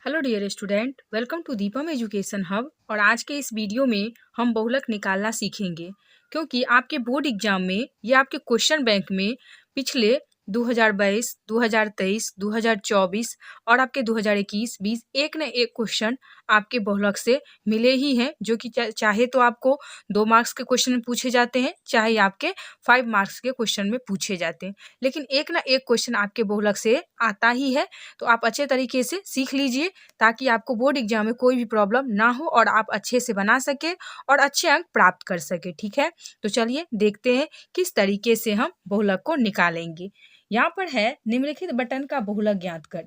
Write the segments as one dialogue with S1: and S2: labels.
S1: Hello dear student, welcome to Deepam education hub. और आज के इस वीडियो में हम बहुलक निकालना सीखेंगे, क्योंकि आपके बोर्ड एग्जाम में या आपके क्वेश्चन बैंक में पिछले 2022, 2023, 2024 और आपके 2021, 20 एक न एक क्वेश्चन आपके बहुलक से मिले ही हैं, जो कि चाहे तो आपको 2 मार्क्स के क्वेश्चन में पूछे जाते हैं, चाहे आपके 5 मार्क्स के क्वेश्चन में पूछे जाते हैं, लेकिन एक ना एक क्वेश्चन आपके बहुलक से आता ही है। तो आप अच्छे तरीके से सीख लीजिए ताकि आपको बोर्ड एग्जाम में कोई भी प्रॉब्लम ना हो और आप अच्छे से बना सके और अच्छे अंक प्राप्त कर सके। ठीक है, तो चलिए देखते हैं किस तरीके से हम बहुलक को निकालेंगे। यहाँ पर है निम्नलिखित बटन का बहुलक ज्ञात कर।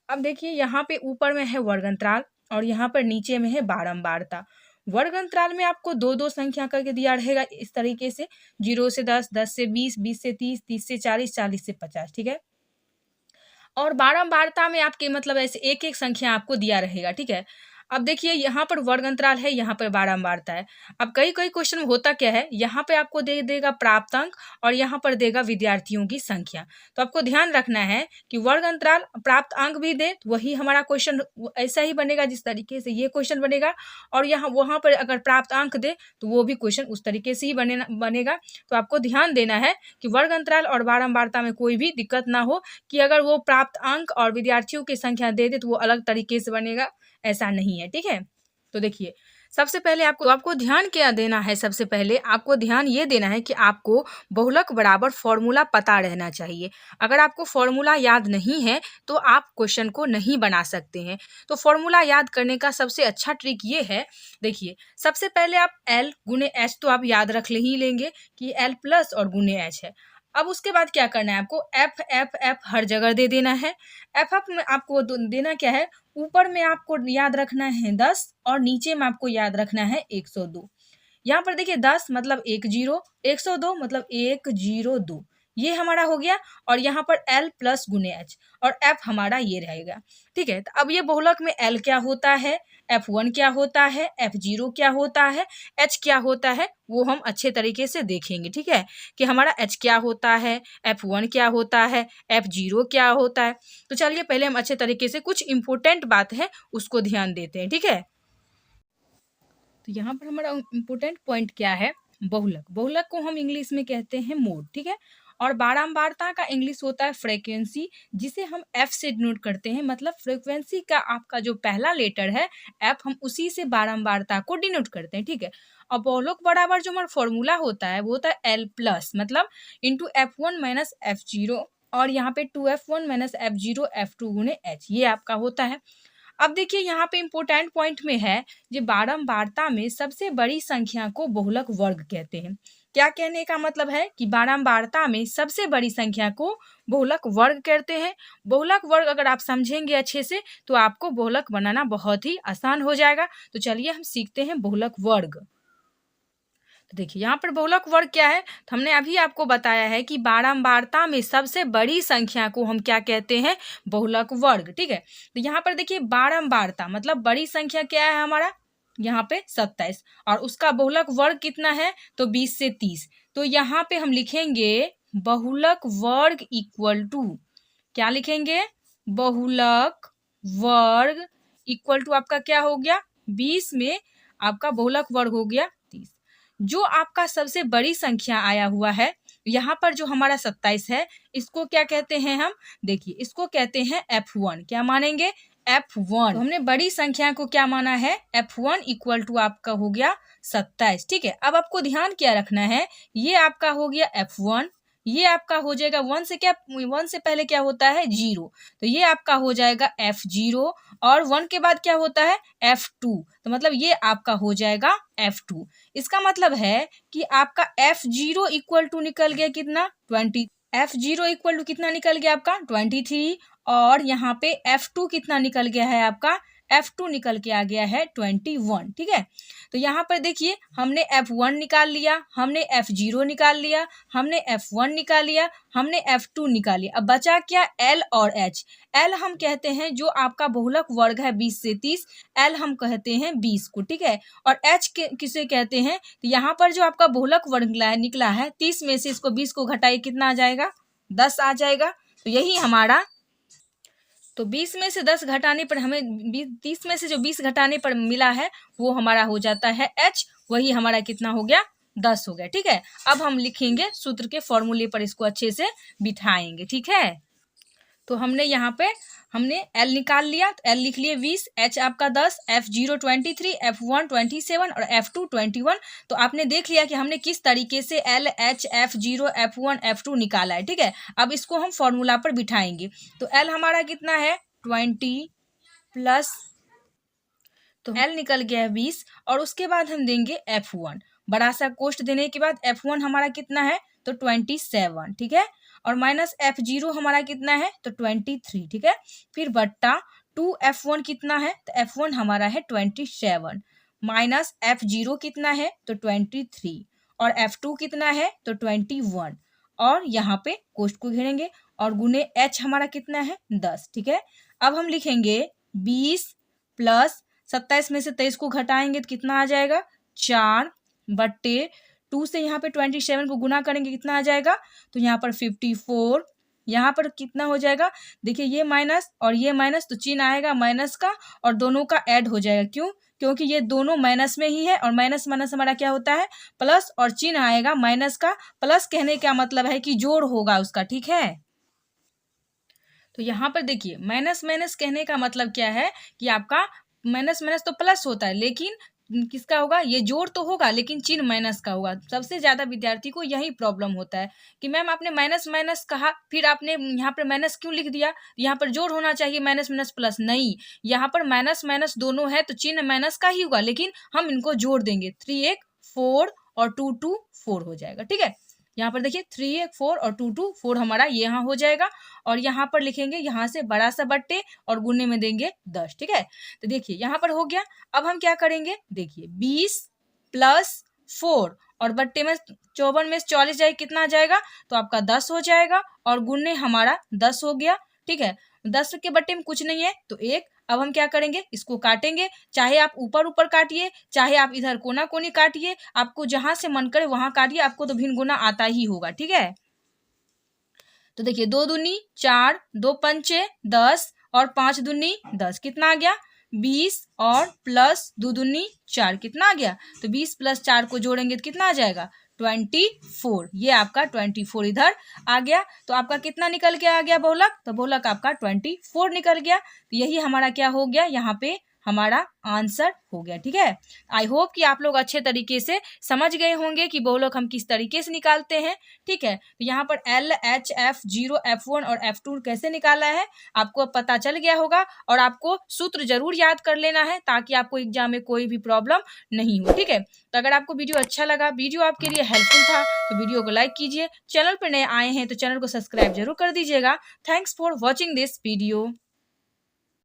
S1: अब देखिए यहाँ पे ऊपर में है वर्गंतराल और यहाँ पर नीचे में है बारंबारता। वर्गंतराल में आपको दो दो संख्या करके दिया रहेगा इस तरीके से, 0 से 10, 10 से 20, 20 से 30, 30 से 40, 40 से 50। ठीक है, और बारंबारता में आपके मतलब ऐसे एक एक संख्या आपको दिया रहेगा। ठीक है, अब देखिए यहाँ पर वर्ग अंतराल है, यहाँ पर बारंबारता है। अब कई कई क्वेश्चन में होता क्या है, यहाँ पे आपको दे देगा प्राप्त अंक और यहाँ पर देगा विद्यार्थियों की संख्या। तो आपको ध्यान रखना है कि वर्ग अंतराल प्राप्त अंक भी दे तो वही हमारा क्वेश्चन ऐसा ही बनेगा जिस तरीके से ये क्वेश्चन बनेगा, और यहाँ वहाँ पर अगर प्राप्त अंक दे तो वो भी क्वेश्चन उस तरीके से ही बनेगा। तो आपको ध्यान देना है कि वर्ग अंतराल और बारंबारता में कोई भी दिक्कत ना हो कि अगर वो प्राप्त अंक और विद्यार्थियों की संख्या दे दे तो वो अलग तरीके से बनेगा, ऐसा नहीं है। ठीक है, तो देखिए सबसे पहले आपको ध्यान क्या देना है। सबसे पहले आपको ध्यान ये देना है कि आपको बहुलक बराबर फॉर्मूला पता रहना चाहिए। अगर आपको फॉर्मूला याद नहीं है तो आप क्वेश्चन को नहीं बना सकते हैं। तो फॉर्मूला याद करने का सबसे अच्छा ट्रिक ये है, देखिए सबसे पहले आप L गुने H तो आप याद रख ही लेंगे कि L प्लस और गुने H है। अब उसके बाद क्या करना है, आपको एफ एफ एफ हर जगह दे देना है। एफ एफ में आपको देना क्या है, ऊपर में आपको याद रखना है 10 और नीचे में आपको याद रखना है 102। यहाँ पर देखिए 10 मतलब 1 0, 102 मतलब 102, ये हमारा हो गया। और यहाँ पर L प्लस गुने H और F हमारा ये रहेगा। ठीक है, तो अब ये बहुलक में L क्या होता है, F1 क्या होता है, F0 क्या होता है, H क्या होता है, वो हम अच्छे तरीके से देखेंगे। ठीक है, कि हमारा H क्या होता है, F1 क्या होता है, F0 क्या होता है। तो चलिए पहले हम अच्छे तरीके से कुछ इंपॉर्टेंट बात है उसको ध्यान देते हैं। ठीक है, तो यहाँ पर हमारा इम्पोर्टेंट पॉइंट क्या है, बहुलक। बहुलक को हम इंग्लिश में कहते हैं मोड। ठीक है, और बारंबारता का इंग्लिश होता है फ्रीक्वेंसी, जिसे हम एफ से डिनोट करते हैं। मतलब फ्रीक्वेंसी का आपका जो पहला लेटर है एफ, हम उसी से बारंबारता को डिनोट करते हैं। ठीक है, और बहुलक बराबर जो हमारा फॉर्मूला होता है वो होता है L प्लस मतलब इंटू F1 माइनस F0, और यहाँ पे 2F1 माइनस F0 F2 गुने H, ये आपका होता है। अब देखिए यहाँ पे इम्पोर्टेंट पॉइंट में है जो बारंबारता में सबसे बड़ी संख्या को बहुलक वर्ग कहते हैं। क्या कहने का मतलब है कि बारंबारता में सबसे बड़ी संख्या को बहुलक वर्ग कहते हैं। बहुलक वर्ग अगर आप समझेंगे अच्छे से तो आपको बहुलक बनाना बहुत ही आसान हो जाएगा। तो चलिए हम सीखते हैं बहुलक वर्ग। तो देखिए यहाँ पर बहुलक वर्ग क्या है, तो हमने अभी आपको बताया है कि बारंबारता में सबसे बड़ी संख्या को हम क्या कहते हैं, बहुलक वर्ग। ठीक है, तो यहाँ पर देखिए बारंबारता मतलब बड़ी संख्या क्या है हमारा, यहाँ पे 27, और उसका बहुलक वर्ग कितना है तो 20 से 30। तो यहाँ पे हम लिखेंगे बहुलक वर्ग इक्वल टू, क्या लिखेंगे, बहुलक वर्ग इक्वल टू आपका क्या हो गया, 20 में आपका बहुलक वर्ग हो गया 30। जो आपका सबसे बड़ी संख्या आया हुआ है यहाँ पर जो हमारा 27 है, इसको क्या कहते हैं हम, देखिए इसको कहते हैं F1। क्या मानेंगे, F1। तो हमने बड़ी संख्या को क्या माना है, F1 इक्वल टू आपका हो गया 27। ठीक है, अब आपको ध्यान क्या रखना है, ये आपका हो गया F1, ये आपका हो जाएगा 1 से, क्या 1 से पहले क्या होता है 0, तो ये आपका हो जाएगा F0, और 1 के बाद क्या होता है F2, तो मतलब ये आपका हो जाएगा F2। इसका मतलब है कि आपका F0 इक्वल टू निकल गया कितना 20, F0 इक्वल टू कितना निकल गया आपका 23, और यहाँ पे F2 कितना निकल गया है आपका, F2 निकल के आ गया है 21। ठीक है, तो यहाँ पर देखिए हमने F1 निकाल लिया, हमने F0 निकाल लिया, हमने F1 निकाल लिया, हमने F2 निकाल लिया। अब बचा क्या, L और H। L हम कहते हैं जो आपका बहुलक वर्ग है 20 से 30, L हम कहते हैं 20 को। ठीक है, और H किसे कहते हैं, तो यहाँ पर जो आपका बहुलक वर्ग निकला है 30 में से इसको 20 को घटाइए, कितना आ जाएगा 10 आ जाएगा। तो यही हमारा तो 20 में से 10 घटाने पर हमें 30 में से जो 20 घटाने पर मिला है वो हमारा हो जाता है h, वही हमारा कितना हो गया 10 हो गया। ठीक है, अब हम लिखेंगे सूत्र के फॉर्मूले पर, इसको अच्छे से बिठाएंगे। ठीक है, तो हमने यहाँ पे L निकाल लिया, तो L लिख लिए 20, H आपका 10, F0 23, F1 27 और F2 21। तो आपने देख लिया कि हमने किस तरीके से L, H, F0, F1, F2 निकाला है। ठीक है, अब इसको हम फॉर्मूला पर बिठाएंगे। तो L हमारा कितना है 20 प्लस, तो L निकल गया है 20 और उसके बाद हम देंगे F1, बड़ा सा कोष्ट देने के बाद F1 हमारा कितना है तो 27। ठीक है, और माइनस F0 हमारा कितना है तो 23। ठीक है, फिर बट्टा 2F1 कितना है तो F1 हमारा है 27, माइनस F0 कितना है तो 23 और F2 कितना है तो 21, और यहाँ पे कोष्ट को घेरेंगे और गुने H हमारा कितना है 10। ठीक है, अब हम लिखेंगे 20 प्लस 27 में से 23 को घटाएंगे तो कितना आ जाएगा 4 बट्टे 2 से यहाँ पे 27 को गुना करेंगे कितना आ जाएगा तो यहाँ पर 54, यहाँ पर कितना हो जाएगा देखिए ये माइनस और ये माइनस, तो चिन्ह आएगा माइनस का और दोनों का ऐड हो जाएगा। क्यों? क्योंकि ये दोनों माइनस में ही है और माइनस माइनस हमारा क्या होता है प्लस, और चिन्ह आएगा माइनस का। प्लस कहने का मतलब है कि जोड़ होगा उसका। ठीक है, तो यहाँ पर देखिए माइनस माइनस कहने का मतलब क्या है कि आपका माइनस माइनस तो प्लस होता है, लेकिन किसका होगा ये जोड़ तो होगा लेकिन चिन्ह माइनस का होगा। सबसे ज्यादा विद्यार्थी को यही प्रॉब्लम होता है कि मैम आपने माइनस माइनस कहा, फिर आपने यहाँ पर माइनस क्यों लिख दिया, यहाँ पर जोड़ होना चाहिए माइनस माइनस प्लस। नहीं, यहाँ पर माइनस माइनस दोनों है तो चिन्ह माइनस का ही होगा, लेकिन हम इनको जोड़ देंगे। 3 1 4 और 2 2 4 हो जाएगा। ठीक है, यहाँ पर देखिए 3 1 4 और 2 2 4 हमारा यहाँ हो जाएगा, और यहाँ पर लिखेंगे यहाँ से बड़ा सा बट्टे और गुने में देंगे 10। ठीक है, तो देखिए यहाँ पर हो गया। अब हम क्या करेंगे देखिए 20 प्लस 4 और बट्टे में 54 में 44 जाए कितना आ जाएगा तो आपका 10 हो जाएगा, और गुने हमारा 10 हो गया। ठीक है, 10 के बट्टे में कुछ नहीं है तो 1। अब हम क्या करेंगे इसको काटेंगे, चाहे आप ऊपर ऊपर काटिए चाहे आप इधर कोना कोनी काटिए, आपको जहां से मन करे वहां काटिए, आपको तो भिन्न गुना आता ही होगा। ठीक है, तो देखिए 2 दूनी 4, 2 पंचे 10 और 5 दूनी 10, कितना आ गया 20, और प्लस 2 दूनी 4 कितना आ गया तो 20 प्लस 4 को जोड़ेंगे तो कितना आ जाएगा 24। ये आपका 24 इधर आ गया, तो आपका कितना निकल के आ गया बहुलक, तो बहुलक आपका 24 निकल गया। तो यही हमारा क्या हो गया यहाँ पे हमारा आंसर हो गया। ठीक है, आई होप कि आप लोग अच्छे तरीके से समझ गए होंगे कि बहुलक हम किस तरीके से निकालते हैं। ठीक है, तो यहाँ पर L, H, F0, F1 और F2 कैसे निकाला है आपको अब पता चल गया होगा, और आपको सूत्र जरूर याद कर लेना है ताकि आपको एग्जाम में कोई भी प्रॉब्लम नहीं हो। ठीक है, तो अगर आपको वीडियो अच्छा लगा, वीडियो आपके लिए हेल्पफुल था तो वीडियो को लाइक कीजिए। चैनल पर नए आए हैं तो चैनल को सब्सक्राइब जरूर कर दीजिएगा। Thanks for watching this video.